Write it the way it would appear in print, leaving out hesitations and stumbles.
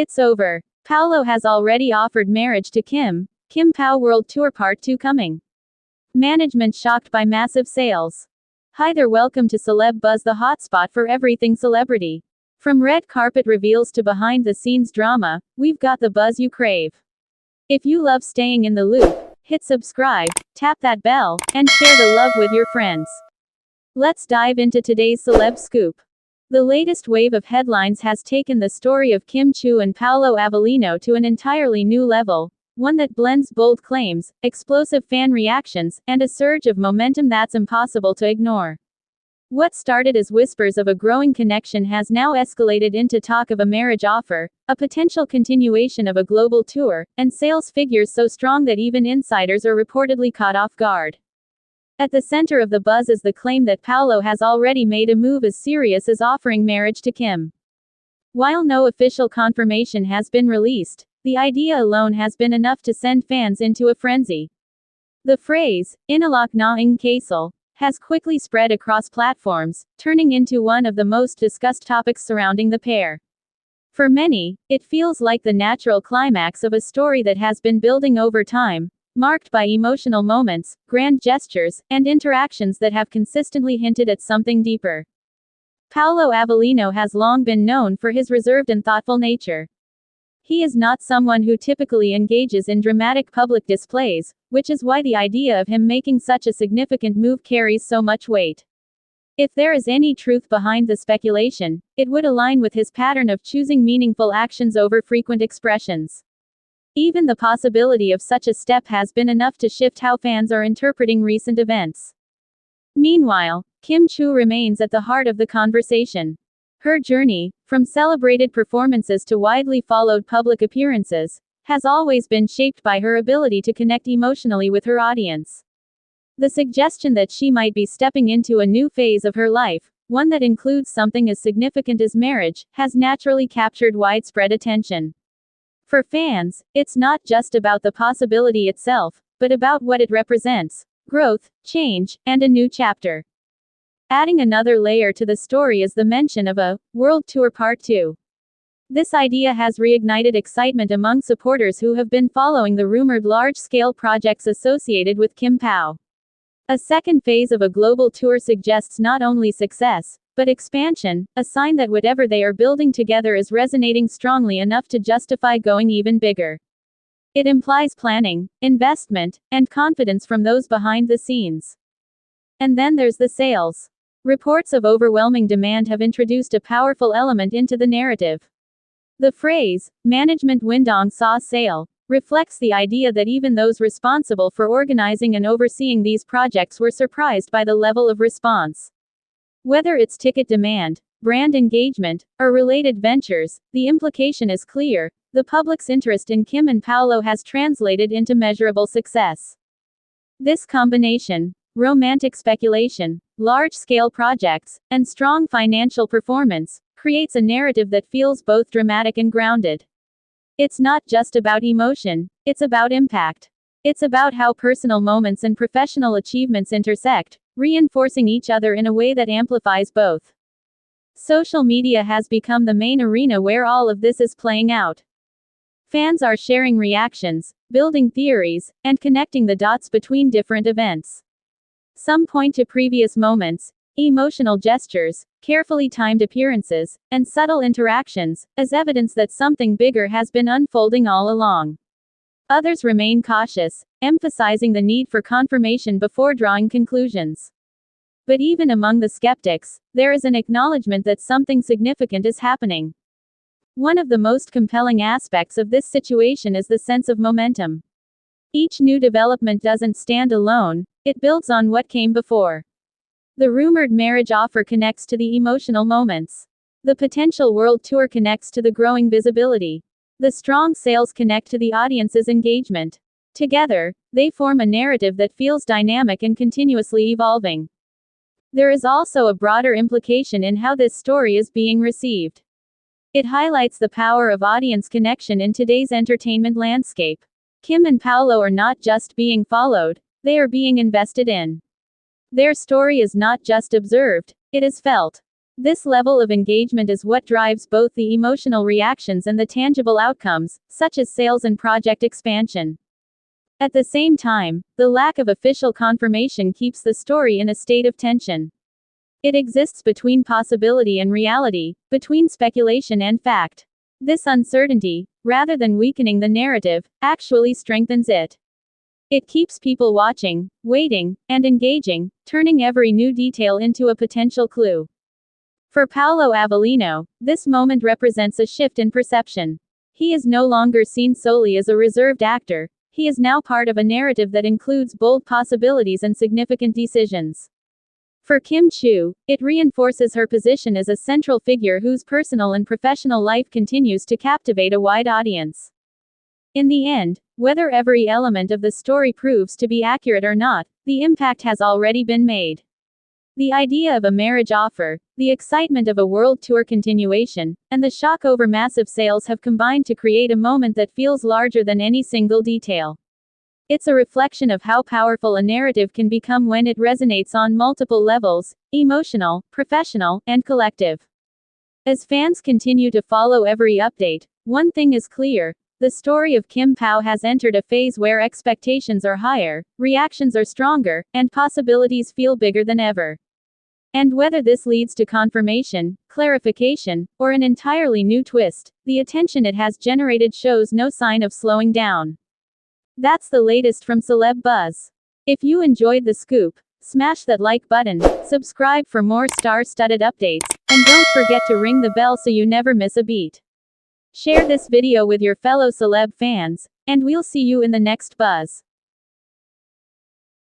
It's over. Paulo has already offered marriage to KimPau World Tour Part 2 coming. Management shocked by massive sales. Hi there, welcome to Celeb Buzz, the hotspot for everything celebrity. From red carpet reveals to behind the scenes drama, we've got the buzz you crave. If you love staying in the loop, hit subscribe, tap that bell, and share the love with your friends. Let's dive into today's celeb scoop. The latest wave of headlines has taken the story of Chiu and Paulo Avelino to an entirely new level, one that blends bold claims, explosive fan reactions, and a surge of momentum that's impossible to ignore. What started as whispers of a growing connection has now escalated into talk of a marriage offer, a potential continuation of a global tour, and sales figures so strong that even insiders are reportedly caught off guard. At the center of the buzz is the claim that Paulo has already made a move as serious as offering marriage to Kim. While no official confirmation has been released, the idea alone has been enough to send fans into a frenzy. The phrase, "inalak na ng kasal," has quickly spread across platforms, turning into one of the most discussed topics surrounding the pair. For many, it feels like the natural climax of a story that has been building over time, marked by emotional moments, grand gestures, and interactions that have consistently hinted at something deeper. Paulo Avelino has long been known for his reserved and thoughtful nature. He is not someone who typically engages in dramatic public displays, which is why the idea of him making such a significant move carries so much weight. If there is any truth behind the speculation, it would align with his pattern of choosing meaningful actions over frequent expressions. Even the possibility of such a step has been enough to shift how fans are interpreting recent events. Meanwhile, Chiu remains at the heart of the conversation. Her journey, from celebrated performances to widely followed public appearances, has always been shaped by her ability to connect emotionally with her audience. The suggestion that she might be stepping into a new phase of her life, one that includes something as significant as marriage, has naturally captured widespread attention. For fans, it's not just about the possibility itself, but about what it represents: growth, change, and a new chapter. Adding another layer to the story is the mention of a World Tour Part 2. This idea has reignited excitement among supporters who have been following the rumored large-scale projects associated with KimPau. A second phase of a global tour suggests not only success, but expansion, a sign that whatever they are building together is resonating strongly enough to justify going even bigger. It implies planning, investment, and confidence from those behind the scenes. And then there's the sales. Reports of overwhelming demand have introduced a powerful element into the narrative. The phrase, "management windong sa sale," reflects the idea that even those responsible for organizing and overseeing these projects were surprised by the level of response. Whether it's ticket demand, brand engagement, or related ventures, the implication is clear: the public's interest in Kim and Paulo has translated into measurable success. This combination, romantic speculation, large-scale projects, and strong financial performance, creates a narrative that feels both dramatic and grounded. It's not just about emotion, it's about impact. It's about how personal moments and professional achievements intersect, reinforcing each other in a way that amplifies both. Social media has become the main arena where all of this is playing out. Fans are sharing reactions, building theories, and connecting the dots between different events. Some point to previous moments, emotional gestures, carefully timed appearances, and subtle interactions, as evidence that something bigger has been unfolding all along. Others remain cautious, emphasizing the need for confirmation before drawing conclusions. But even among the skeptics, there is an acknowledgement that something significant is happening. One of the most compelling aspects of this situation is the sense of momentum. Each new development doesn't stand alone, it builds on what came before. The rumored marriage offer connects to the emotional moments. The potential world tour connects to the growing visibility. The strong sales connect to the audience's engagement. Together, they form a narrative that feels dynamic and continuously evolving. There is also a broader implication in how this story is being received. It highlights the power of audience connection in today's entertainment landscape. Kim and Paulo are not just being followed, they are being invested in. Their story is not just observed, it is felt. This level of engagement is what drives both the emotional reactions and the tangible outcomes, such as sales and project expansion. At the same time, the lack of official confirmation keeps the story in a state of tension. It exists between possibility and reality, between speculation and fact. This uncertainty, rather than weakening the narrative, actually strengthens it. It keeps people watching, waiting, and engaging, turning every new detail into a potential clue. For Paulo Avelino, this moment represents a shift in perception. He is no longer seen solely as a reserved actor, he is now part of a narrative that includes bold possibilities and significant decisions. For Chiu, it reinforces her position as a central figure whose personal and professional life continues to captivate a wide audience. In the end, whether every element of the story proves to be accurate or not, the impact has already been made. The idea of a marriage offer, the excitement of a world tour continuation, and the shock over massive sales have combined to create a moment that feels larger than any single detail. It's a reflection of how powerful a narrative can become when it resonates on multiple levels: emotional, professional, and collective. As fans continue to follow every update, one thing is clear: the story of KimPau has entered a phase where expectations are higher, reactions are stronger, and possibilities feel bigger than ever. And whether this leads to confirmation, clarification, or an entirely new twist, the attention it has generated shows no sign of slowing down. That's the latest from Celeb Buzz. If you enjoyed the scoop, smash that like button, subscribe for more star-studded updates, and don't forget to ring the bell so you never miss a beat. Share this video with your fellow celeb fans, and we'll see you in the next buzz.